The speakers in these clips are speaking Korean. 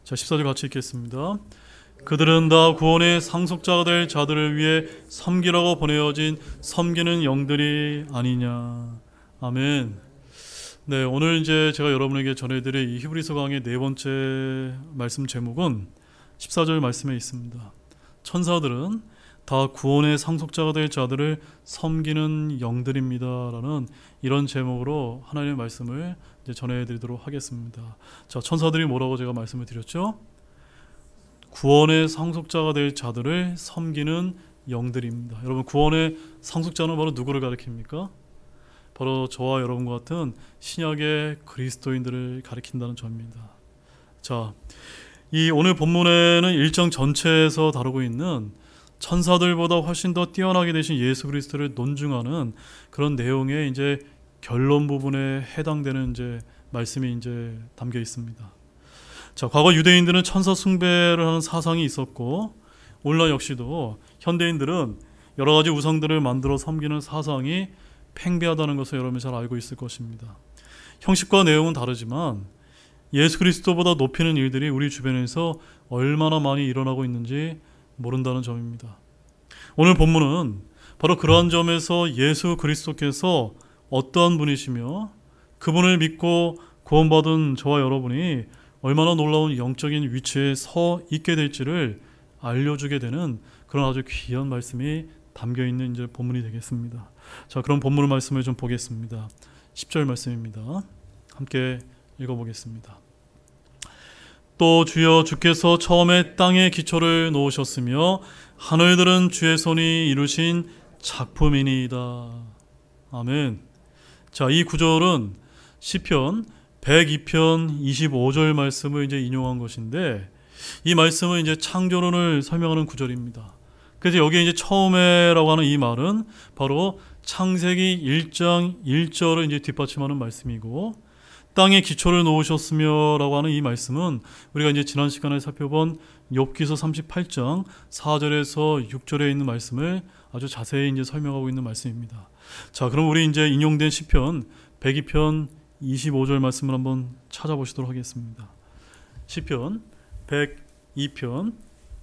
자, 14절 같이 읽겠습니다. 그들은 다 구원의 상속자가 될 자들을 위해 섬기라고 보내어진 섬기는 영들이 아니냐. 아멘. 네, 오늘 이제 제가 여러분에게 전해드릴 이 히브리서 강의 네 번째 말씀 제목은 14절 말씀에 있습니다. 천사들은 다 구원의 상속자가 될 자들을 섬기는 영들입니다 라는 이런 제목으로 하나님의 말씀을 이제 전해드리도록 하겠습니다. 자, 천사들이 뭐라고 제가 말씀을 드렸죠? 구원의 상속자가 될 자들을 섬기는 영들입니다. 여러분, 구원의 상속자는 바로 누구를 가리킵니까? 바로 저와 여러분과 같은 신약의 그리스도인들을 가리킨다는 점입니다. 자, 이 오늘 본문에는 1장 전체에서 다루고 있는 천사들보다 훨씬 더 뛰어나게 되신 예수 그리스도를 논증하는 그런 내용의 이제 결론 부분에 해당되는 이제 말씀이 이제 담겨 있습니다. 자, 과거 유대인들은 천사 숭배를 하는 사상이 있었고, 오늘날 역시도 현대인들은 여러 가지 우상들을 만들어 섬기는 사상이 팽배하다는 것을 여러분이 잘 알고 있을 것입니다. 형식과 내용은 다르지만 예수 그리스도보다 높이는 일들이 우리 주변에서 얼마나 많이 일어나고 있는지 모른다는 점입니다. 오늘 본문은 바로 그러한 점에서 예수 그리스도께서 어떠한 분이시며 그분을 믿고 구원받은 저와 여러분이 얼마나 놀라운 영적인 위치에 서 있게 될지를 알려주게 되는 그런 아주 귀한 말씀이 담겨있는 이제 본문이 되겠습니다. 자, 그럼 본문 말씀을 좀 보겠습니다. 10절 말씀입니다. 함께 읽어보겠습니다. 또 주여, 주께서 처음에 땅에 기초를 놓으셨으며 하늘들은 주의 손이 이루신 작품이니이다. 아멘. 자, 이 구절은 시편 102편 25절 말씀을 이제 인용한 것인데, 이 말씀은 이제 창조론을 설명하는 구절입니다. 그래서 여기에 이제 처음에라고 하는 이 말은 바로 창세기 1장 1절을 이제 뒷받침하는 말씀이고, 땅에 기초를 놓으셨으며 라고 하는 이 말씀은 우리가 이제 지난 시간에 살펴본 욥기서 38장 4절에서 6절에 있는 말씀을 아주 자세히 이제 설명하고 있는 말씀입니다. 자, 그럼 우리 이제 인용된 시편 102편 25절 말씀을 한번 찾아보시도록 하겠습니다. 시편 102편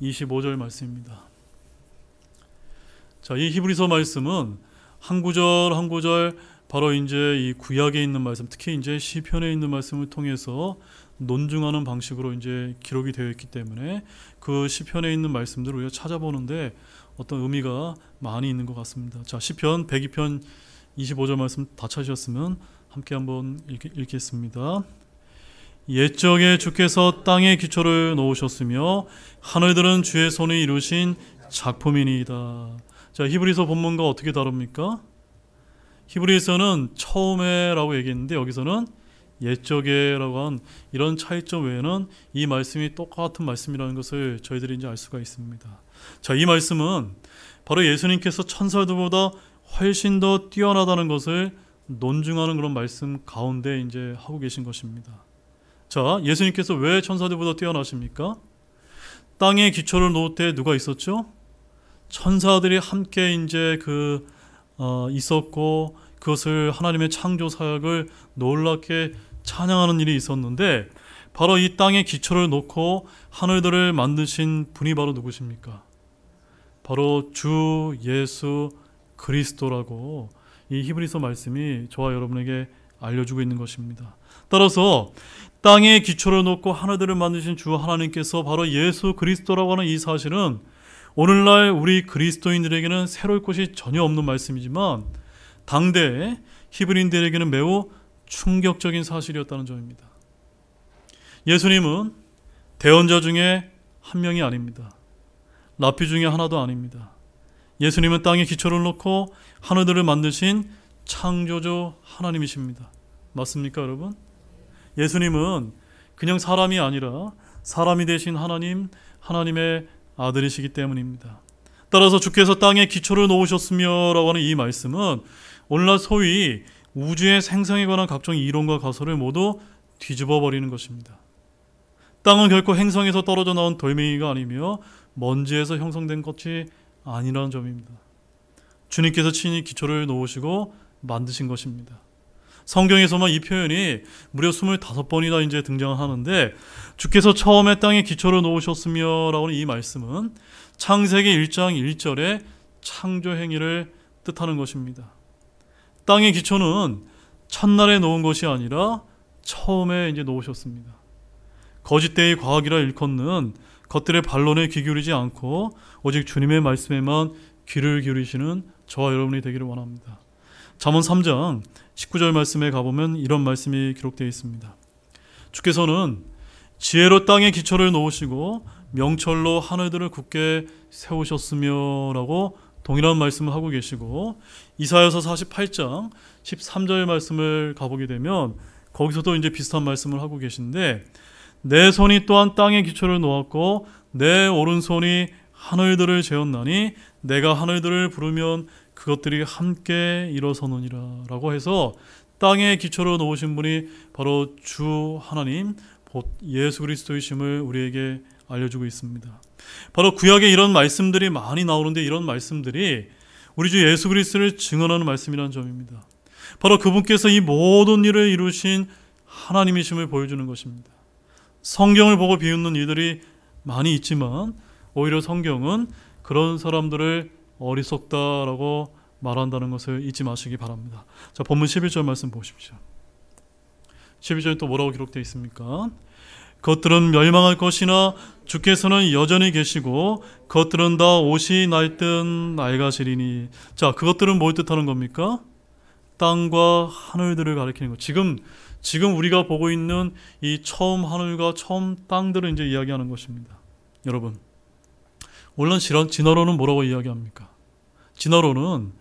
25절 말씀입니다. 자, 이 히브리서 말씀은 한 구절 한 구절 바로 이제 이 구약에 있는 말씀, 특히 이제 시편에 있는 말씀을 통해서 논증하는 방식으로 이제 기록이 되어 있기 때문에 그 시편에 있는 말씀들을 우리가 찾아보는데 어떤 의미가 많이 있는 것 같습니다. 자, 시편 102편 25절 말씀 다 찾으셨으면 함께 한번 읽겠습니다. 옛적에 주께서 땅에 기초를 놓으셨으며 하늘들은 주의 손이 이루신 작품이니이다. 자, 히브리서 본문과 어떻게 다릅니까? 히브리서는 처음에라고 얘기했는데 여기서는 옛적에라고 한 이런 차이점 외에는 이 말씀이 똑같은 말씀이라는 것을 저희들이 이제 알 수가 있습니다. 자, 이 말씀은 바로 예수님께서 천사들보다 훨씬 더 뛰어나다는 것을 논증하는 그런 말씀 가운데 이제 하고 계신 것입니다. 자, 예수님께서 왜 천사들보다 뛰어나십니까? 땅에 기초를 놓을 때 누가 있었죠? 천사들이 함께 이제 있었고 그것을 하나님의 창조 사역을 놀랍게 찬양하는 일이 있었는데, 바로 이 땅에 기초를 놓고 하늘들을 만드신 분이 바로 누구십니까? 바로 주 예수 그리스도라고 이 히브리서 말씀이 저와 여러분에게 알려주고 있는 것입니다. 따라서 땅에 기초를 놓고 하늘들을 만드신 주 하나님께서 바로 예수 그리스도라고 하는 이 사실은 오늘날 우리 그리스도인들에게는 새로울 것이 전혀 없는 말씀이지만 당대 히브리인들에게는 매우 충격적인 사실이었다는 점입니다. 예수님은 대언자 중에 한 명이 아닙니다. 랍비 중에 하나도 아닙니다. 예수님은 땅에 기초를 놓고 하늘들을 만드신 창조주 하나님이십니다. 맞습니까, 여러분? 예수님은 그냥 사람이 아니라 사람이 되신 하나님, 하나님의 아들이시기 때문입니다. 따라서 주께서 땅에 기초를 놓으셨으며 라고 하는 이 말씀은 오늘날 소위 우주의 생성에 관한 각종 이론과 가설을 모두 뒤집어 버리는 것입니다. 땅은 결코 행성에서 떨어져 나온 돌멩이가 아니며 먼지에서 형성된 것이 아니라는 점입니다. 주님께서 친히 기초를 놓으시고 만드신 것입니다. 성경에서만 이 표현이 무려 25번이나 이제 등장하는데, 주께서 처음에 땅에 기초를 놓으셨으며 라고는 이 말씀은 창세기 1장 1절의 창조 행위를 뜻하는 것입니다. 땅의 기초는 첫날에 놓은 것이 아니라 처음에 이제 놓으셨습니다. 거짓되이 과학이라 일컫는 것들의 반론에 귀 기울이지 않고 오직 주님의 말씀에만 귀를 기울이시는 저와 여러분이 되기를 원합니다. 잠언 3장 19절 말씀에 가보면 이런 말씀이 기록되어 있습니다. 주께서는 지혜로 땅의 기초를 놓으시고 명철로 하늘들을 굳게 세우셨으며 라고 동일한 말씀을 하고 계시고, 이사야서 48장 13절 말씀을 가보게 되면 거기서도 이제 비슷한 말씀을 하고 계신데, 내 손이 또한 땅의 기초를 놓았고 내 오른손이 하늘들을 재었나니 내가 하늘들을 부르면 그것들이 함께 일어서느니라 라고 해서 땅의 기초를 놓으신 분이 바로 주 하나님 곧 예수 그리스도이심을 우리에게 알려주고 있습니다. 바로 구약에 이런 말씀들이 많이 나오는데, 이런 말씀들이 우리 주 예수 그리스도를 증언하는 말씀이라는 점입니다. 바로 그분께서 이 모든 일을 이루신 하나님이심을 보여주는 것입니다. 성경을 보고 비웃는 이들이 많이 있지만 오히려 성경은 그런 사람들을 어리석다라고 말한다는 것을 잊지 마시기 바랍니다. 자, 본문 11절 말씀 보십시오. 11절에 또 뭐라고 기록되어 있습니까? 그것들은 멸망할 것이나 주께서는 여전히 계시고 그것들은 다 옷이 낡듯 낡아지리니. 자, 그것들은 뭘 뜻하는 겁니까? 땅과 하늘들을 가리키는 것. 지금 우리가 보고 있는 이 처음 하늘과 처음 땅들을 이제 이야기하는 것입니다. 여러분, 물론 진화론은 뭐라고 이야기합니까? 진화론은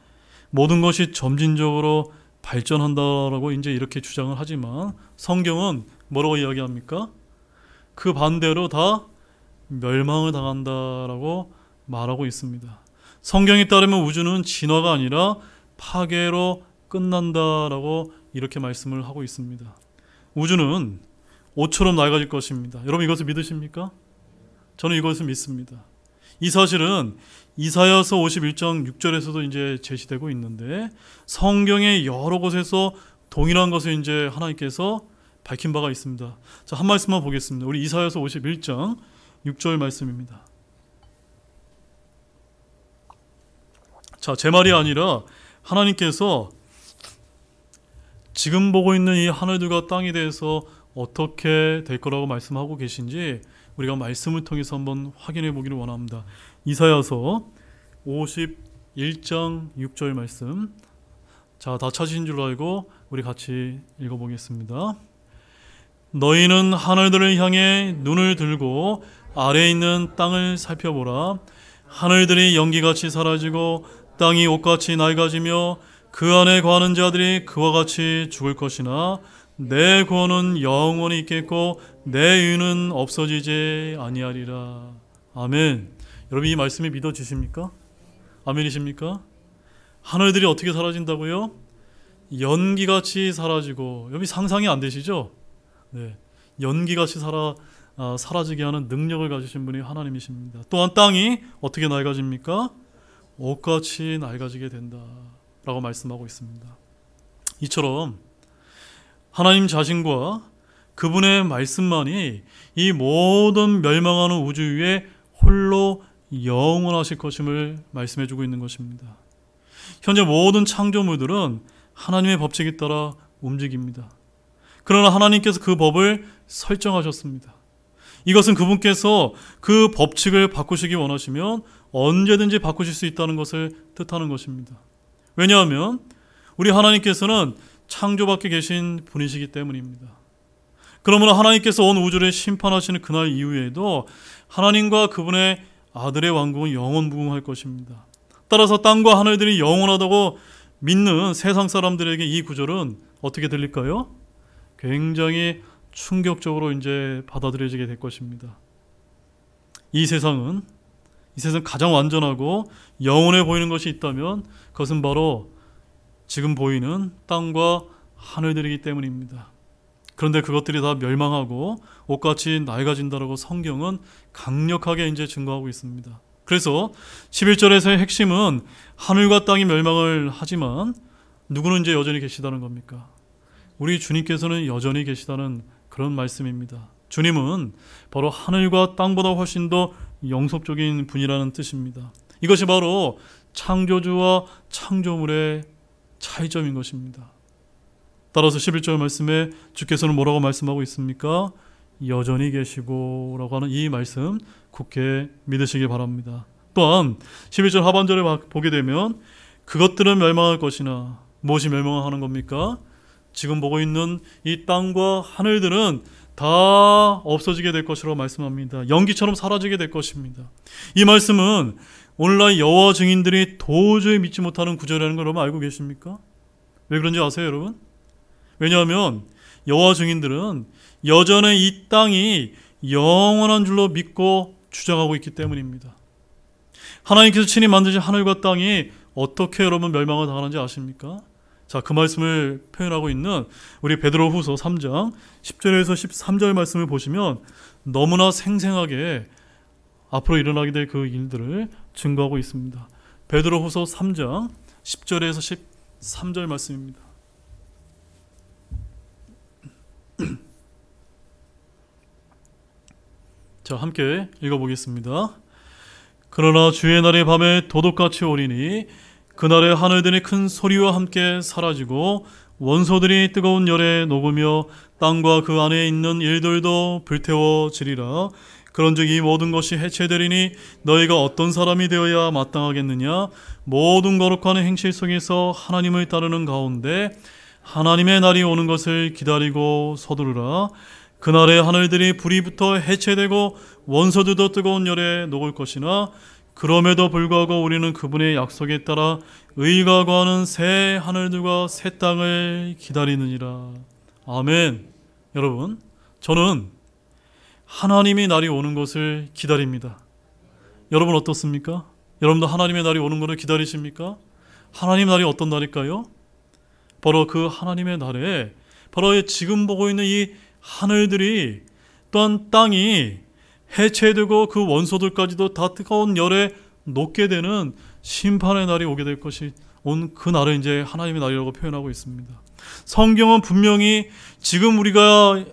모든 것이 점진적으로 발전한다라고 이제 이렇게 주장을 하지만 성경은 뭐라고 이야기합니까? 그 반대로 다 멸망을 당한다라고 말하고 있습니다. 성경에 따르면 우주는 진화가 아니라 파괴로 끝난다라고 이렇게 말씀을 하고 있습니다. 우주는 옷처럼 낡아질 것입니다. 여러분, 이것을 믿으십니까? 저는 이것을 믿습니다. 이 사실은 이사야서 51장 6절에서도 이제 제시되고 있는데, 성경의 여러 곳에서 동일한 것을 이제 하나님께서 밝힌 바가 있습니다. 자, 한 말씀만 보겠습니다. 우리 이사야서 51장 6절 말씀입니다. 자, 제 말이 아니라 하나님께서 지금 보고 있는 이 하늘들과 땅에 대해서 어떻게 될 거라고 말씀하고 계신지 우리가 말씀을 통해서 한번 확인해 보기를 원합니다. 이사야서 51장 6절 말씀. 자, 다 찾으신 줄 알고 우리 같이 읽어보겠습니다. 너희는 하늘들을 향해 눈을 들고 아래에 있는 땅을 살펴보라. 하늘들이 연기같이 사라지고 땅이 옷같이 낡아지며 그 안에 거하는 자들이 그와 같이 죽을 것이나 내 구원은 영원히 있겠고 내 의는 없어지지 아니하리라. 아멘. 여러분, 이 말씀이 믿어지십니까? 아멘이십니까? 하늘들이 어떻게 사라진다고요? 연기같이 사라지고. 여러분, 상상이 안 되시죠? 네, 연기같이 사라지게 하는 능력을 가지신 분이 하나님이십니다. 또한 땅이 어떻게 낡아집니까? 옷같이 낡아지게 된다 라고 말씀하고 있습니다. 이처럼 하나님 자신과 그분의 말씀만이 이 모든 멸망하는 우주 위에 홀로 영원하실 것임을 말씀해주고 있는 것입니다. 현재 모든 창조물들은 하나님의 법칙에 따라 움직입니다. 그러나 하나님께서 그 법을 설정하셨습니다. 이것은 그분께서 그 법칙을 바꾸시기 원하시면 언제든지 바꾸실 수 있다는 것을 뜻하는 것입니다. 왜냐하면 우리 하나님께서는 창조밖에 계신 분이시기 때문입니다. 그러므로 하나님께서 온 우주를 심판하시는 그날 이후에도 하나님과 그분의 아들의 왕국은 영원무궁할 것입니다. 따라서 땅과 하늘들이 영원하다고 믿는 세상 사람들에게 이 구절은 어떻게 들릴까요? 굉장히 충격적으로 이제 받아들여지게 될 것입니다. 이 세상 가장 완전하고 영원해 보이는 것이 있다면 그것은 바로 지금 보이는 땅과 하늘들이기 때문입니다. 그런데 그것들이 다 멸망하고 옷같이 낡아진다라고 성경은 강력하게 이제 증거하고 있습니다. 그래서 11절에서의 핵심은 하늘과 땅이 멸망을 하지만 누구는 이제 여전히 계시다는 겁니까? 우리 주님께서는 여전히 계시다는 그런 말씀입니다. 주님은 바로 하늘과 땅보다 훨씬 더 영속적인 분이라는 뜻입니다. 이것이 바로 창조주와 창조물의 차이점인 것입니다. 따라서 11절 말씀에 주께서는 뭐라고 말씀하고 있습니까? 여전히 계시고 라고 하는 이 말씀 굳게 믿으시기 바랍니다. 또한 11절 하반절에 보게 되면 그것들은 멸망할 것이나, 무엇이 멸망하는 겁니까? 지금 보고 있는 이 땅과 하늘들은 다 없어지게 될 것이라고 말씀합니다. 연기처럼 사라지게 될 것입니다. 이 말씀은 오늘날 여호와 증인들이 도저히 믿지 못하는 구절이라는 걸 여러분 알고 계십니까? 왜 그런지 아세요, 여러분? 왜냐하면 여호와 증인들은 여전히 이 땅이 영원한 줄로 믿고 주장하고 있기 때문입니다. 하나님께서 친히 만드신 하늘과 땅이 어떻게 여러분 멸망을 당하는지 아십니까? 자, 그 말씀을 표현하고 있는 우리 베드로후서 3장 10절에서 13절 말씀을 보시면 너무나 생생하게 앞으로 일어나게 될 그 일들을 증거하고 있습니다. 베드로후서 3장 10절에서 13절 말씀입니다. 자, 함께 읽어보겠습니다. 그러나 주의 날이 밤에 도둑같이 오리니 그날에 하늘들이 큰 소리와 함께 사라지고 원소들이 뜨거운 열에 녹으며 땅과 그 안에 있는 일들도 불태워지리라. 그런즉 이 모든 것이 해체되리니 너희가 어떤 사람이 되어야 마땅하겠느냐? 모든 거룩한 행실 속에서 하나님을 따르는 가운데 하나님의 날이 오는 것을 기다리고 서두르라. 그날에 하늘들이 불이 붙어 해체되고 원소들도 뜨거운 열에 녹을 것이나 그럼에도 불구하고 우리는 그분의 약속에 따라 의가 거하는 새 하늘들과 새 땅을 기다리느니라. 아멘. 여러분, 저는 하나님의 날이 오는 것을 기다립니다. 여러분 어떻습니까? 여러분도 하나님의 날이 오는 것을 기다리십니까? 하나님의 날이 어떤 날일까요? 바로 그 하나님의 날에 바로 지금 보고 있는 이 하늘들이 또한 땅이 해체되고 그 원소들까지도 다 뜨거운 열에 녹게 되는 심판의 날이 오게 될 것이 온 그 날을 이제 하나님의 날이라고 표현하고 있습니다. 성경은 분명히 지금 우리가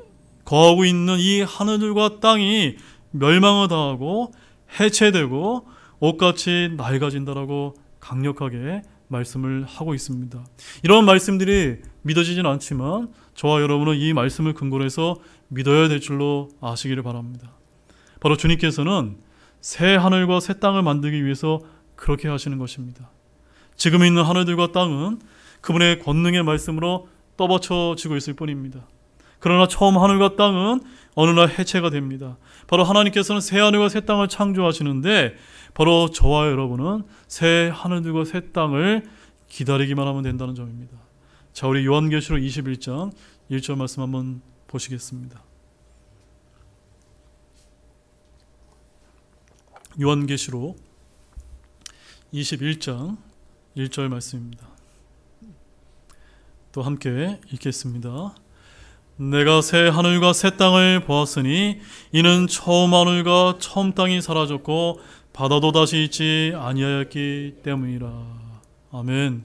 거하고 있는 이 하늘들과 땅이 멸망을 당하고 해체되고 옷같이 낡아진다라고 강력하게 말씀을 하고 있습니다. 이런 말씀들이 믿어지진 않지만 저와 여러분은 이 말씀을 근거로 해서 믿어야 될 줄로 아시기를 바랍니다. 바로 주님께서는 새 하늘과 새 땅을 만들기 위해서 그렇게 하시는 것입니다. 지금 있는 하늘들과 땅은 그분의 권능의 말씀으로 떠받쳐지고 있을 뿐입니다. 그러나 처음 하늘과 땅은 어느 날 해체가 됩니다. 바로 하나님께서는 새 하늘과 새 땅을 창조하시는데 바로 저와 여러분은 새 하늘들과 새 땅을 기다리기만 하면 된다는 점입니다. 자, 우리 요한계시록 21장 1절 말씀 한번 보시겠습니다. 요한계시록 21장 1절 말씀입니다. 또 함께 읽겠습니다. 내가 새 하늘과 새 땅을 보았으니 이는 처음 하늘과 처음 땅이 사라졌고 바다도 다시 있지 아니하였기 때문이라. 아멘.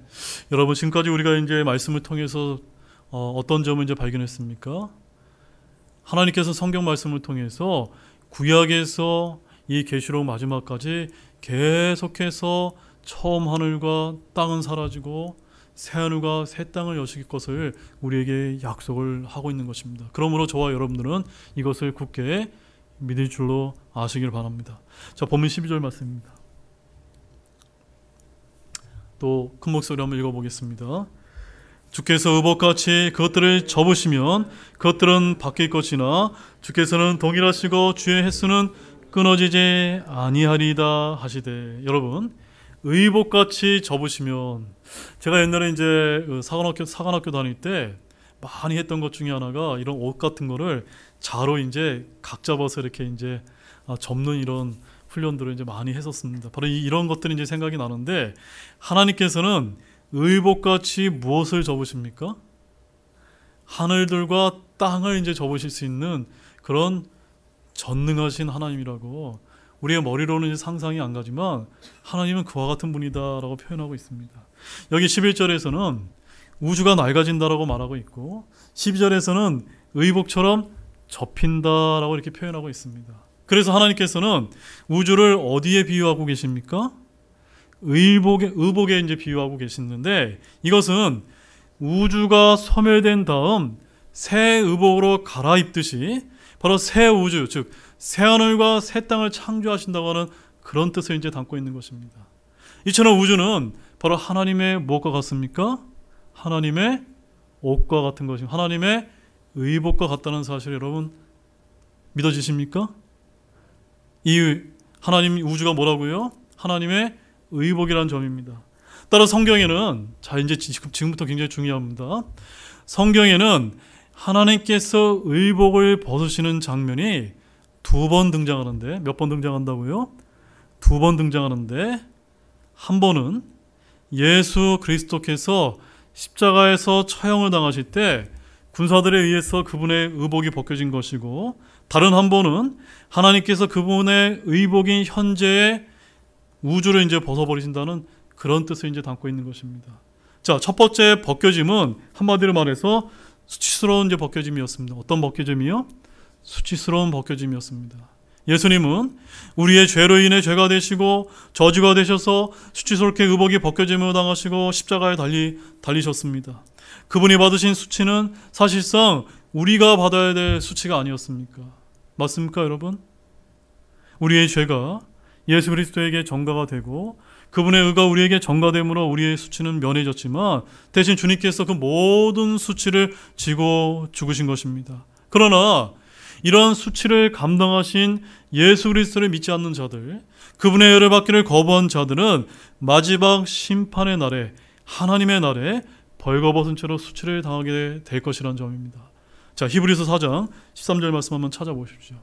여러분, 지금까지 우리가 이제 말씀을 통해서 어떤 점을 이제 발견했습니까? 하나님께서 성경 말씀을 통해서 구약에서 이 계시록 마지막까지 계속해서 처음 하늘과 땅은 사라지고 새 하늘과 새 땅을 여실 것을 우리에게 약속을 하고 있는 것입니다. 그러므로 저와 여러분들은 이것을 굳게 믿을 줄로 아시길 바랍니다. 자, 본문 12절 말씀입니다. 또 큰 목소리로 한번 읽어보겠습니다. 주께서 의복같이 그것들을 접으시면 그것들은 바뀔 것이나 주께서는 동일하시고 주의 횟수는 끊어지지 아니하리다 하시되. 여러분, 의복같이 접으시면, 제가 옛날에 이제 사관학교 다닐 때 많이 했던 것 중에 하나가 이런 옷 같은 거를 자로 이제 각 잡아서 이렇게 이제 접는 이런 훈련들을 이제 많이 했었습니다. 바로 이런 것들이 이제 생각이 나는데, 하나님께서는 의복같이 무엇을 접으십니까? 하늘들과 땅을 이제 접으실 수 있는 그런 전능하신 하나님이라고, 우리의 머리로는 이제 상상이 안 가지만 하나님은 그와 같은 분이다라고 표현하고 있습니다. 여기 11절에서는 우주가 낡아진다라고 말하고 있고 12절에서는 의복처럼 접힌다라고 이렇게 표현하고 있습니다. 그래서 하나님께서는 우주를 어디에 비유하고 계십니까? 의복에 이제 비유하고 계시는데, 이것은 우주가 소멸된 다음 새 의복으로 갈아입듯이 바로 새 우주, 즉 새 하늘과 새 땅을 창조하신다고 하는 그런 뜻을 이제 담고 있는 것입니다. 이처럼 우주는 바로 하나님의 무엇과 같습니까? 하나님의 옷과 같은 것입니다. 하나님의 의복과 같다는 사실 여러분 믿어지십니까? 이 하나님 우주가 뭐라고요? 하나님의 의복이라는 점입니다. 따라 성경에는, 자 이제 지금부터 굉장히 중요합니다. 성경에는 하나님께서 의복을 벗으시는 장면이 2번 등장하는데, 몇 번 등장한다고요? 2번 등장하는데, 한 번은 예수 그리스도께서 십자가에서 처형을 당하실 때 군사들에 의해서 그분의 의복이 벗겨진 것이고, 다른 한 번은 하나님께서 그분의 의복인 현재의 우주를 이제 벗어버리신다는 그런 뜻을 이제 담고 있는 것입니다. 자, 첫 번째 벗겨짐은 한마디로 말해서 수치스러운 이제 벗겨짐이었습니다. 어떤 벗겨짐이요? 수치스러운 벗겨짐이었습니다. 예수님은 우리의 죄로 인해 죄가 되시고 저주가 되셔서 수치스럽게 의복이 벗겨짐을 당하시고 십자가에 달리셨습니다. 그분이 받으신 수치는 사실상 우리가 받아야 될 수치가 아니었습니까? 맞습니까, 여러분? 우리의 죄가 예수 그리스도에게 전가가 되고 그분의 의가 우리에게 전가됨으로 우리의 수치는 면해졌지만, 대신 주님께서 그 모든 수치를 지고 죽으신 것입니다. 그러나 이런 수치를 감당하신 예수 그리스도를 믿지 않는 자들, 그분의 의를 받기를 거부한 자들은 마지막 심판의 날에, 하나님의 날에 벌거벗은 채로 수치를 당하게 될 것이라는 점입니다. 자, 히브리서 4장 13절 말씀 한번 찾아보십시오.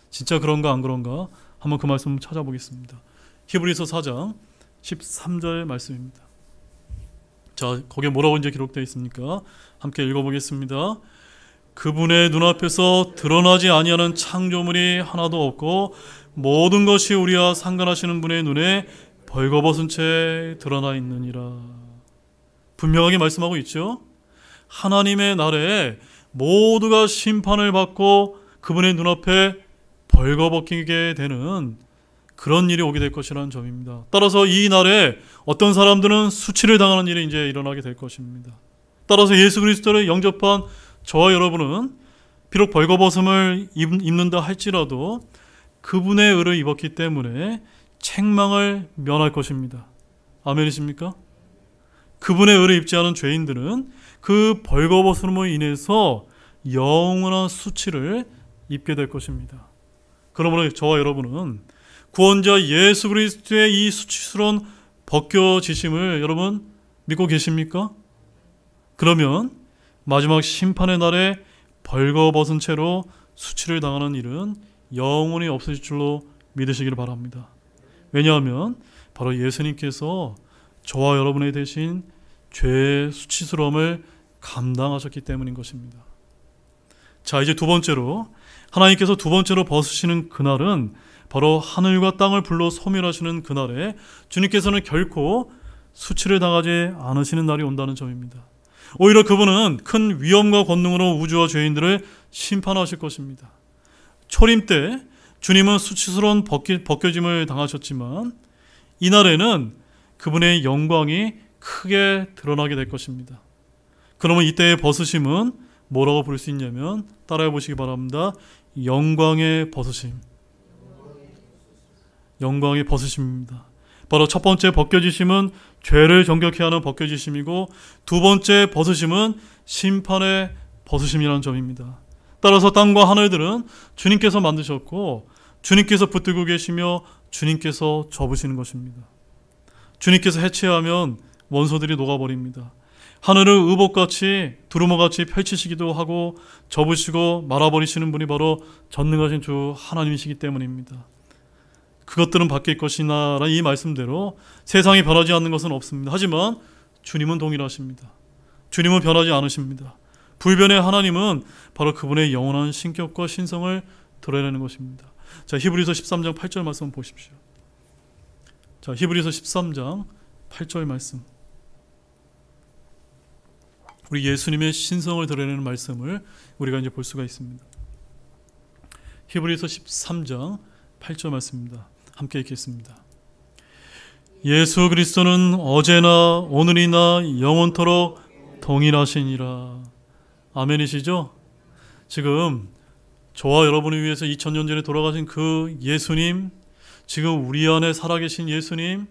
진짜 그런가 안 그런가 한번 그 말씀 찾아보겠습니다. 히브리서 4장 13절 말씀입니다. 자, 거기에 뭐라고 이제 기록되어 있습니까? 함께 읽어보겠습니다. 그분의 눈앞에서 드러나지 아니하는 창조물이 하나도 없고 모든 것이 우리와 상관하시는 분의 눈에 벌거벗은 채 드러나 있느니라. 분명하게 말씀하고 있죠. 하나님의 날에 모두가 심판을 받고 그분의 눈앞에 벌거벗기게 되는 그런 일이 오게 될 것이라는 점입니다. 따라서 이 날에 어떤 사람들은 수치를 당하는 일이 이제 일어나게 될 것입니다. 따라서 예수 그리스도를 영접한 저와 여러분은 비록 벌거벗음을 입는다 할지라도 그분의 의를 입었기 때문에 책망을 면할 것입니다. 아멘이십니까? 그분의 의를 입지 않은 죄인들은 그 벌거벗음으로 인해서 영원한 수치를 입게 될 것입니다. 그러므로 저와 여러분은 구원자 예수 그리스도의 이 수치스러운 벗겨지심을 여러분 믿고 계십니까? 그러면 마지막 심판의 날에 벌거벗은 채로 수치를 당하는 일은 영원히 없으실 줄로 믿으시기를 바랍니다. 왜냐하면 바로 예수님께서 저와 여러분의 대신 죄의 수치스러움을 감당하셨기 때문인 것입니다. 자, 이제 두 번째로, 하나님께서 두 번째로 벗으시는 그날은 바로 하늘과 땅을 불러 소멸하시는 그날에 주님께서는 결코 수치를 당하지 않으시는 날이 온다는 점입니다. 오히려 그분은 큰 위엄과 권능으로 우주와 죄인들을 심판하실 것입니다. 초림 때 주님은 수치스러운 벗겨짐을 당하셨지만 이날에는 그분의 영광이 크게 드러나게 될 것입니다. 그러면 이때의 벗으심은 뭐라고 부를 수 있냐면, 따라해 보시기 바랍니다. 영광의 벗으심. 영광의 벗으심입니다. 바로 첫 번째 벗겨지심은 죄를 정결케 하는 벗겨지심이고, 두 번째 벗으심은 심판의 벗으심이라는 점입니다. 따라서 땅과 하늘들은 주님께서 만드셨고 주님께서 붙들고 계시며 주님께서 접으시는 것입니다. 주님께서 해체하면 원소들이 녹아버립니다. 하늘을 의복같이 두루마같이 펼치시기도 하고 접으시고 말아버리시는 분이 바로 전능하신 주 하나님이시기 때문입니다. 그것들은 바뀔 것이나 라는 이 말씀대로 세상이 변하지 않는 것은 없습니다. 하지만 주님은 동일하십니다. 주님은 변하지 않으십니다. 불변의 하나님은 바로 그분의 영원한 신격과 신성을 드러내는 것입니다. 자, 히브리서 13장 8절 말씀 보십시오. 자, 히브리서 13장 8절 말씀. 우리 예수님의 신성을 드러내는 말씀을 우리가 이제 볼 수가 있습니다. 히브리서 13장 8절 말씀입니다. 함께 읽겠습니다. 예수 그리스도는 어제나 오늘이나 영원토록 동일하시니라. 아멘이시죠? 지금 저와 여러분을 위해서 2000년 전에 돌아가신 그 예수님, 지금 우리 안에 살아계신 예수님,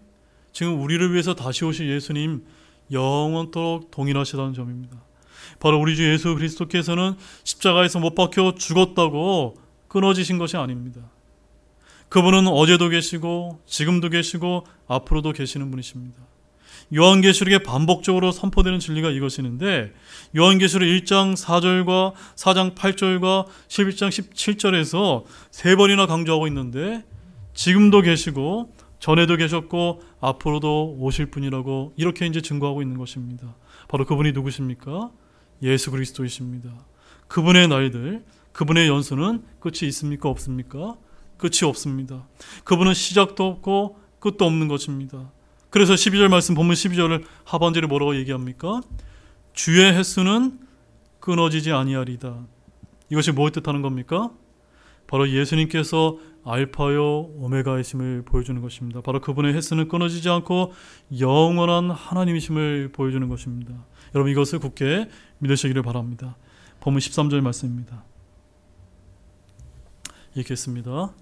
지금 우리를 위해서 다시 오실 예수님, 영원토록 동일하시다는 점입니다. 바로 우리 주 예수 그리스도께서는 십자가에서 못 박혀 죽었다고 끊어지신 것이 아닙니다. 그분은 어제도 계시고 지금도 계시고 앞으로도 계시는 분이십니다. 요한계시록에 반복적으로 선포되는 진리가 이것이는데, 요한계시록 1장 4절과 4장 8절과 11장 17절에서 세 번이나 강조하고 있는데, 지금도 계시고 전에도 계셨고 앞으로도 오실 분이라고 이렇게 이제 증거하고 있는 것입니다. 바로 그분이 누구십니까? 예수 그리스도이십니다. 그분의 날들, 그분의 연수는 끝이 있습니까? 없습니까? 끝이 없습니다. 그분은 시작도 없고 끝도 없는 것입니다. 그래서 12절 말씀 본문 12절을 하반절에 뭐라고 얘기합니까? 주의 횟수는 끊어지지 아니하리다. 이것이 무엇을 뜻하는 겁니까? 바로 예수님께서 알파요 오메가이심을 보여주는 것입니다. 바로 그분의 횟수는 끊어지지 않고 영원한 하나님이심을 보여주는 것입니다. 여러분, 이것을 굳게 믿으시기를 바랍니다. 본문 13절 말씀입니다. 읽겠습니다.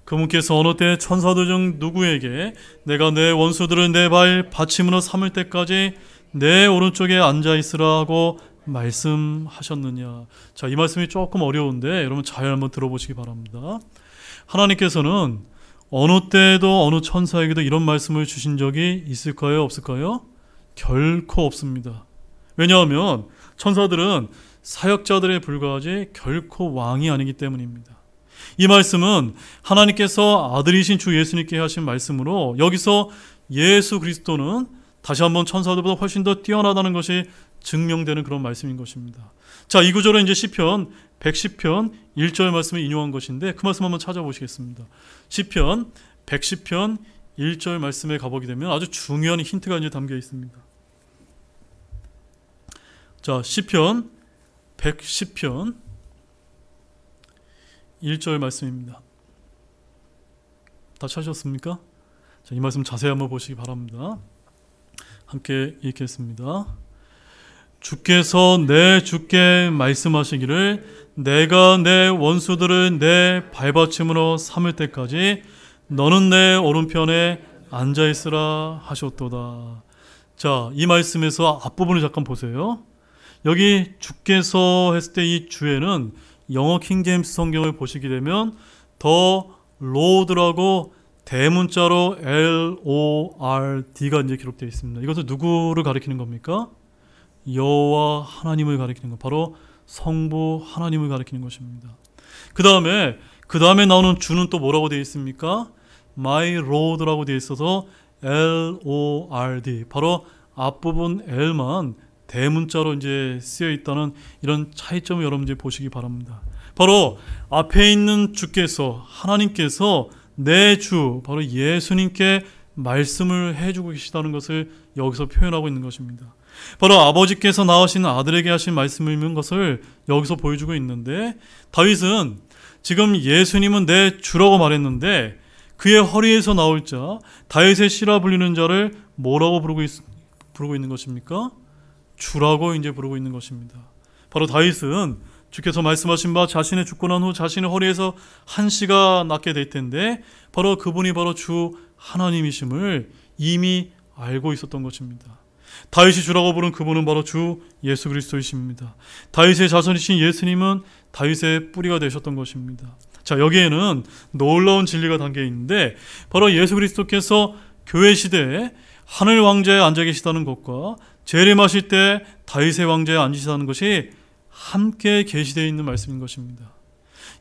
그분께서 어느 때 천사들 중 누구에게 내가 내 원수들을 내 발 받침으로 삼을 때까지 내 오른쪽에 앉아있으라 하고 말씀하셨느냐. 자, 이 말씀이 조금 어려운데 여러분 잘 한번 들어보시기 바랍니다. 하나님께서는 어느 때에도 어느 천사에게도 이런 말씀을 주신 적이 있을까요? 없을까요? 결코 없습니다. 왜냐하면 천사들은 사역자들에 불과하지 결코 왕이 아니기 때문입니다. 이 말씀은 하나님께서 아들이신 주 예수님께 하신 말씀으로, 여기서 예수 그리스도는 다시 한번 천사들보다 훨씬 더 뛰어나다는 것이 증명되는 그런 말씀인 것입니다. 자, 이 구절은 이제 시편 110편 1절 말씀을 인용한 것인데, 그 말씀 한번 찾아보시겠습니다. 시편 110편 1절 말씀에 가보게 되면 아주 중요한 힌트가 이제 담겨 있습니다. 자, 시편 110편 1절 말씀입니다. 다 찾으셨습니까? 자, 이 말씀 자세히 한번 보시기 바랍니다. 함께 읽겠습니다. 주께서 내 주께 말씀하시기를 내가 내 원수들을 내 발받침으로 삼을 때까지 너는 내 오른편에 앉아있으라 하셨도다. 자, 이 말씀에서 앞부분을 잠깐 보세요. 여기 주께서 했을 때 이 주에는 영어 킹제임스 성경을 보시게 되면 더 로드라고 대문자로 LORD가 이제 기록되어 있습니다. 이것은 누구를 가리키는 겁니까? 여호와 하나님을 가리키는 것, 바로 성부 하나님을 가리키는 것입니다. 그 다음에 나오는 주는 또 뭐라고 되어 있습니까? My Lord라고 되어 있어서 LORD, 바로 앞부분 L만 대문자로 이제 쓰여 있다는 이런 차이점을 여러분 이제 보시기 바랍니다. 바로 앞에 있는 주께서, 하나님께서 내 주, 바로 예수님께 말씀을 해주고 계시다는 것을 여기서 표현하고 있는 것입니다. 바로 아버지께서 낳으신 아들에게 하신 말씀을 있는 것을 여기서 보여주고 있는데, 다윗은 지금 예수님은 내 주라고 말했는데 그의 허리에서 나올 자, 다윗의 씨라 불리는 자를 뭐라고 부르고 있는 것입니까? 주라고 이제 부르고 있는 것입니다. 바로 다윗은 주께서 말씀하신 바 자신의 죽고 난 후 자신의 허리에서 한 씨가 낳게 될 텐데, 바로 그분이 바로 주 하나님이심을 이미 알고 있었던 것입니다. 다윗이 주라고 부른 그분은 바로 주 예수 그리스도이십니다. 다윗의 자손이신 예수님은 다윗의 뿌리가 되셨던 것입니다. 자, 여기에는 놀라운 진리가 담겨 있는데, 바로 예수 그리스도께서 교회 시대에 하늘 왕좌에 앉아 계시다는 것과 재림하실 때 다윗의 왕좌에 앉으시다는 것이 함께 계시되어 있는 말씀인 것입니다.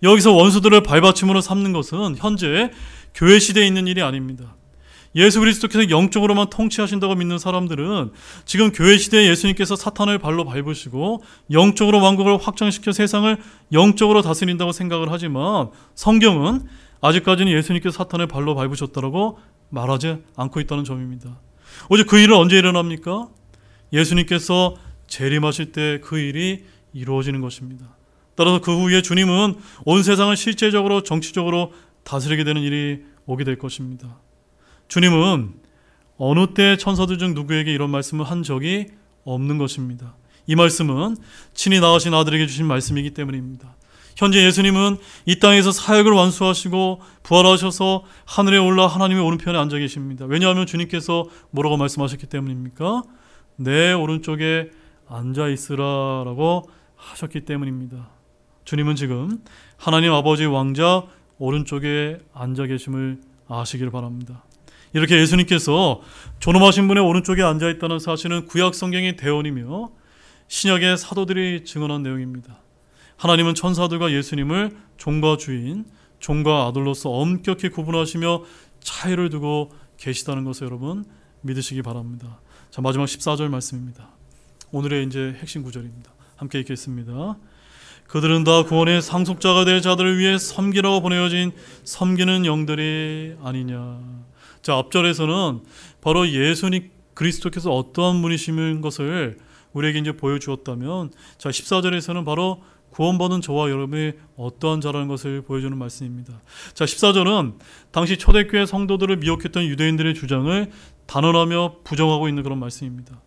여기서 원수들을 발받침으로 삼는 것은 현재 교회 시대에 있는 일이 아닙니다. 예수 그리스도께서 영적으로만 통치하신다고 믿는 사람들은 지금 교회 시대에 예수님께서 사탄을 발로 밟으시고 영적으로 왕국을 확장시켜 세상을 영적으로 다스린다고 생각을 하지만, 성경은 아직까지는 예수님께서 사탄을 발로 밟으셨다고 말하지 않고 있다는 점입니다. 오직 그 일은 언제 일어납니까? 예수님께서 재림하실 때 그 일이 이루어지는 것입니다. 따라서 그 후에 주님은 온 세상을 실제적으로 정치적으로 다스리게 되는 일이 오게 될 것입니다. 주님은 어느 때 천사들 중 누구에게 이런 말씀을 한 적이 없는 것입니다. 이 말씀은 친히 낳으신 아들에게 주신 말씀이기 때문입니다. 현재 예수님은 이 땅에서 사역을 완수하시고 부활하셔서 하늘에 올라 하나님의 오른편에 앉아 계십니다. 왜냐하면 주님께서 뭐라고 말씀하셨기 때문입니까? 내 오른쪽에 앉아 있으라라고 하셨기 때문입니다. 주님은 지금 하나님 아버지 왕자 오른쪽에 앉아 계심을 아시길 바랍니다. 이렇게 예수님께서 존엄하신 분의 오른쪽에 앉아 있다는 사실은 구약 성경의 대언이며 신약의 사도들이 증언한 내용입니다. 하나님은 천사들과 예수님을 종과 주인, 종과 아들로서 엄격히 구분하시며 차이를 두고 계시다는 것을 여러분 믿으시기 바랍니다. 자, 마지막 14절 말씀입니다. 오늘의 이제 핵심 구절입니다. 함께 읽겠습니다. 그들은 다 구원의 상속자가 될 자들을 위해 섬기라고 보내어진 섬기는 영들이 아니냐. 자, 앞절에서는 바로 예수님 그리스도께서 어떠한 분이신 것을 우리에게 이제 보여주었다면, 자 14절에서는 바로 구원받은 저와 여러분이 어떠한 자라는 것을 보여주는 말씀입니다. 자 14절은 당시 초대교회 성도들을 미혹했던 유대인들의 주장을 단언하며 부정하고 있는 그런 말씀입니다.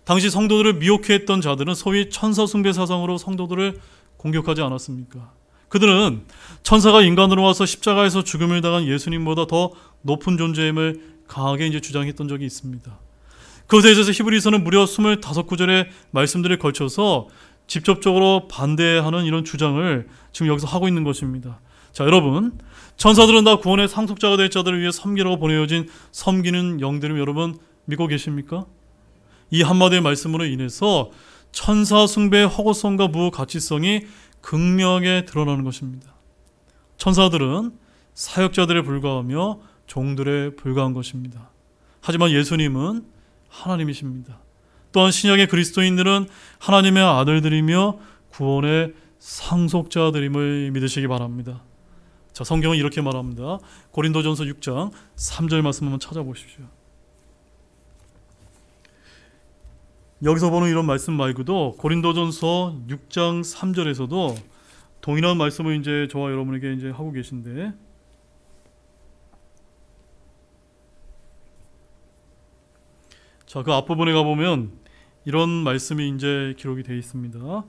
당시 성도들을 미혹했던 자들은 소위 천사 숭배 사상으로 성도들을 공격하지 않았습니까? 그들은 천사가 인간으로 와서 십자가에서 죽음을 당한 예수님보다 더 높은 존재임을 강하게 이제 주장했던 적이 있습니다. 그것에 대해서 히브리서는 무려 25구절의 말씀들에 걸쳐서 직접적으로 반대하는 이런 주장을 지금 여기서 하고 있는 것입니다. 자, 여러분, 천사들은 다 구원의 상속자가 될 자들을 위해 섬기라고 보내어진 섬기는 영들을 여러분 믿고 계십니까? 이 한마디의 말씀으로 인해서 천사 숭배의 허구성과 무가치성이 극명하게 드러나는 것입니다. 천사들은 사역자들에 불과하며 종들에 불과한 것입니다. 하지만 예수님은 하나님이십니다. 또한 신약의 그리스도인들은 하나님의 아들들이며 구원의 상속자들임을 믿으시기 바랍니다. 자, 성경은 이렇게 말합니다. 고린도전서 6장 3절 말씀 한번 찾아보십시오. 여기서 보는 이런 말씀 말고도 고린도전서 6장 3절에서도 동일한 말씀을 이제 저와 여러분에게 이제 하고 계신데, 자, 그 앞부분에 가보면 이런 말씀이 이제 기록이 되어 있습니다.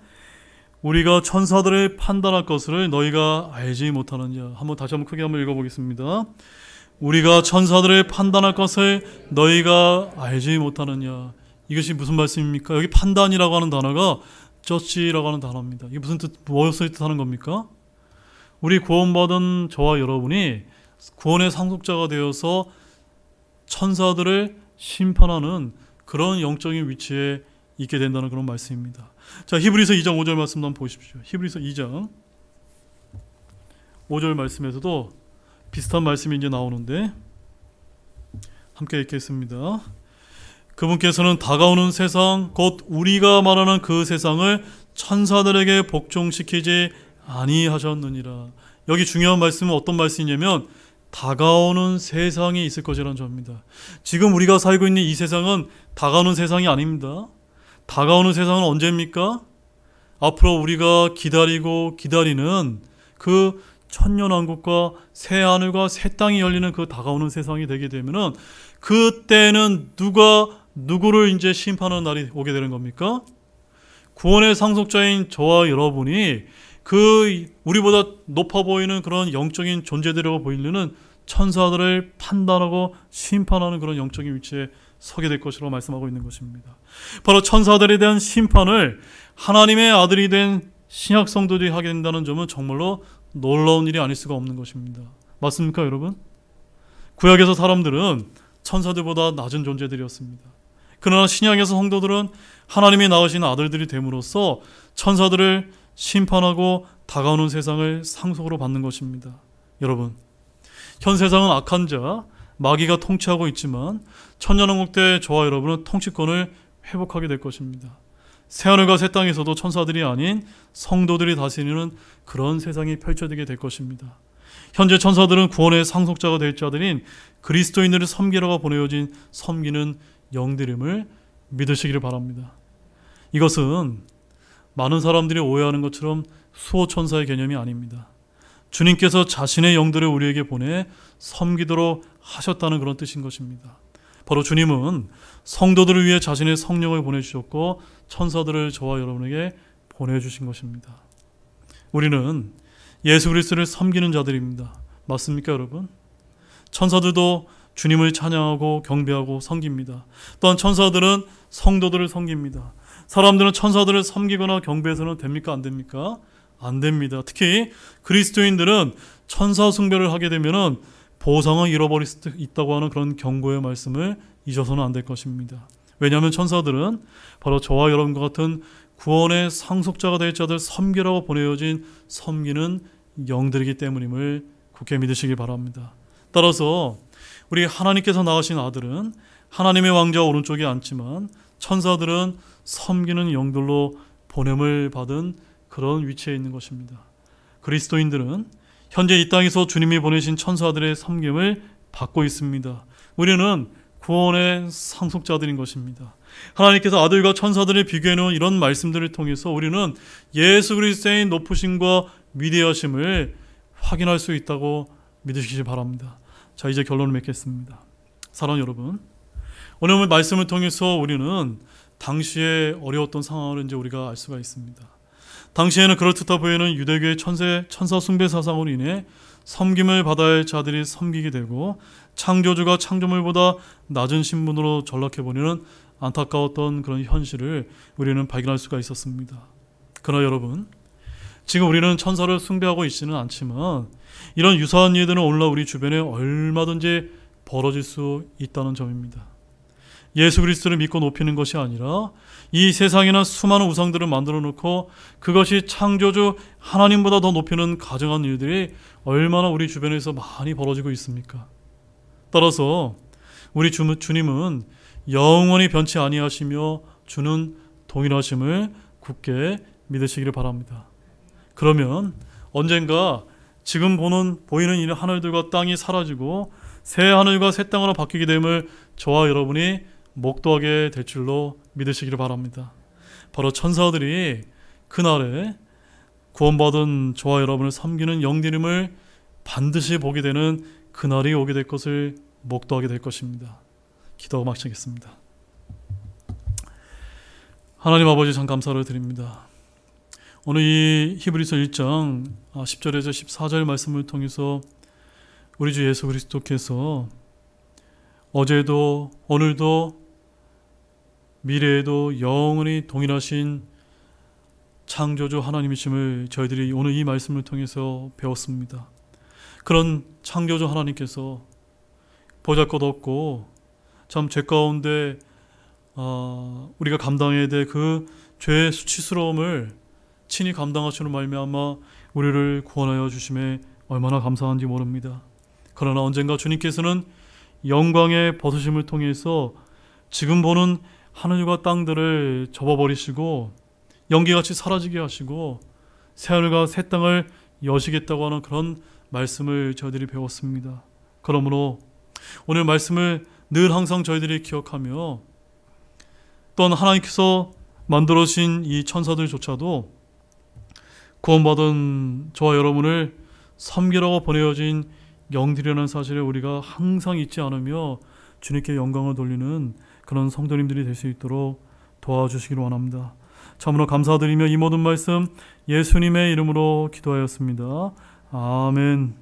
우리가 천사들을 판단할 것을 너희가 알지 못하느냐. 다시 한번 크게 한번 읽어보겠습니다. 우리가 천사들을 판단할 것을 너희가 알지 못하느냐. 이것이 무슨 말씀입니까? 여기 판단이라고 하는 단어가 저지라고 하는 단어입니다. 이게 무엇을 뜻하는 겁니까? 우리 구원받은 저와 여러분이 구원의 상속자가 되어서 천사들을 심판하는 그런 영적인 위치에 있게 된다는 그런 말씀입니다. 자, 히브리서 2장 5절 말씀 한번 보십시오. 히브리서 2장 5절 말씀에서도 비슷한 말씀이 이제 나오는데 함께 읽겠습니다. 그분께서는 다가오는 세상 곧 우리가 말하는 그 세상을 천사들에게 복종시키지 아니하셨느니라. 여기 중요한 말씀은 어떤 말씀이냐면 다가오는 세상이 있을 것이라는 점입니다. 지금 우리가 살고 있는 이 세상은 다가오는 세상이 아닙니다. 다가오는 세상은 언제입니까? 앞으로 우리가 기다리고 기다리는 그 천년왕국과 새 하늘과 새 땅이 열리는 그 다가오는 세상이 되게 되면은 그때는 누가 누구를 이제 심판하는 날이 오게 되는 겁니까? 구원의 상속자인 저와 여러분이 그 우리보다 높아 보이는 그런 영적인 존재들이라고 보이는 천사들을 판단하고 심판하는 그런 영적인 위치에 서게 될 것이라고 말씀하고 있는 것입니다. 바로 천사들에 대한 심판을 하나님의 아들이 된 신약 성도들이 하게 된다는 점은 정말로 놀라운 일이 아닐 수가 없는 것입니다. 맞습니까, 여러분? 구약에서 사람들은 천사들보다 낮은 존재들이었습니다. 그러나 신약에서 성도들은 하나님이 낳으신 아들들이 됨으로써 천사들을 심판하고 다가오는 세상을 상속으로 받는 것입니다. 여러분, 현 세상은 악한 자, 마귀가 통치하고 있지만 천년왕국 때 저와 여러분은 통치권을 회복하게 될 것입니다. 새하늘과 새 땅에서도 천사들이 아닌 성도들이 다스리는 그런 세상이 펼쳐지게 될 것입니다. 현재 천사들은 구원의 상속자가 될 자들인 그리스도인들을 섬기라고 보내어진 섬기는 영들임을 믿으시기를 바랍니다. 이것은 많은 사람들이 오해하는 것처럼 수호천사의 개념이 아닙니다. 주님께서 자신의 영들을 우리에게 보내 섬기도록 하셨다는 그런 뜻인 것입니다. 바로 주님은 성도들을 위해 자신의 성령을 보내주셨고 천사들을 저와 여러분에게 보내주신 것입니다. 우리는 예수 그리스도를 섬기는 자들입니다. 맞습니까, 여러분? 천사들도 주님을 찬양하고 경배하고 섬깁니다. 또한 천사들은 성도들을 섬깁니다. 사람들은 천사들을 섬기거나 경배해서는 됩니까? 안 됩니까? 안 됩니다. 특히 그리스도인들은 천사 숭배를 하게 되면 보상을 잃어버릴 수 있다고 하는 그런 경고의 말씀을 잊어서는 안 될 것입니다. 왜냐하면 천사들은 바로 저와 여러분과 같은 구원의 상속자가 될 자들 섬기라고 보내어진 섬기는 영들이기 때문임을 굳게 믿으시기 바랍니다. 따라서 우리 하나님께서 낳으신 아들은 하나님의 왕자 오른쪽에 앉지만 천사들은 섬기는 영들로 보냄을 받은 그런 위치에 있는 것입니다. 그리스도인들은 현재 이 땅에서 주님이 보내신 천사들의 섬김을 받고 있습니다. 우리는 구원의 상속자들인 것입니다. 하나님께서 아들과 천사들을 비교해 놓은 이런 말씀들을 통해서 우리는 예수 그리스도의 높으심과 위대하심을 확인할 수 있다고 믿으시기 바랍니다. 자, 이제 결론을 맺겠습니다. 사랑하는 여러분, 오늘 말씀을 통해서 우리는 당시에 어려웠던 상황을 이제 우리가 알 수가 있습니다. 당시에는 그렇듯하 보이는 유대교의 천사 숭배 사상으로 인해 섬김을 받아야 할 자들이 섬기게 되고 창조주가 창조물보다 낮은 신분으로 전락해버리는 안타까웠던 그런 현실을 우리는 발견할 수가 있었습니다. 그러나 여러분, 지금 우리는 천사를 숭배하고 있지는 않지만 이런 유사한 일들은 오늘날 우리 주변에 얼마든지 벌어질 수 있다는 점입니다. 예수 그리스도를 믿고 높이는 것이 아니라 이 세상에는 수많은 우상들을 만들어 놓고 그것이 창조주 하나님보다 더 높이는 가증한 일들이 얼마나 우리 주변에서 많이 벌어지고 있습니까? 따라서 우리 주님은 영원히 변치 아니하시며 주는 동일하심을 굳게 믿으시기를 바랍니다. 그러면 언젠가 지금 보이는 이 하늘들과 땅이 사라지고 새 하늘과 새 땅으로 바뀌게 됨을 저와 여러분이 목도하게 될 줄로 믿으시기를 바랍니다. 바로 천사들이 그날에 구원받은 저와 여러분을 섬기는 영들임을 반드시 보게 되는 그날이 오게 될 것을 목도하게 될 것입니다. 기도하고 마치겠습니다. 하나님 아버지, 참 감사를 드립니다. 오늘 이 히브리서 1장 10절에서 14절 말씀을 통해서 우리 주 예수 그리스도께서 어제도 오늘도 미래에도 영원히 동일하신 창조주 하나님이심을 저희들이 오늘 이 말씀을 통해서 배웠습니다. 그런 창조주 하나님께서 보잘것없고 참 죄 가운데 우리가 감당해야 될 그 죄의 수치스러움을 친히 감당하시는 말미암아 우리를 구원하여 주심에 얼마나 감사한지 모릅니다. 그러나 언젠가 주님께서는 영광의 벗으심을 통해서 지금 보는 하늘과 땅들을 접어버리시고 연기같이 사라지게 하시고 새하늘과 새 땅을 여시겠다고 하는 그런 말씀을 저희들이 배웠습니다. 그러므로 오늘 말씀을 늘 항상 저희들이 기억하며 또한 하나님께서 만들어주신 이 천사들조차도 구원받은 저와 여러분을 섬기라고 보내어진 영들이라는 사실을 우리가 항상 잊지 않으며 주님께 영광을 돌리는 그런 성도님들이 될 수 있도록 도와주시기를 원합니다. 참으로 감사드리며 이 모든 말씀 예수님의 이름으로 기도하였습니다. 아멘.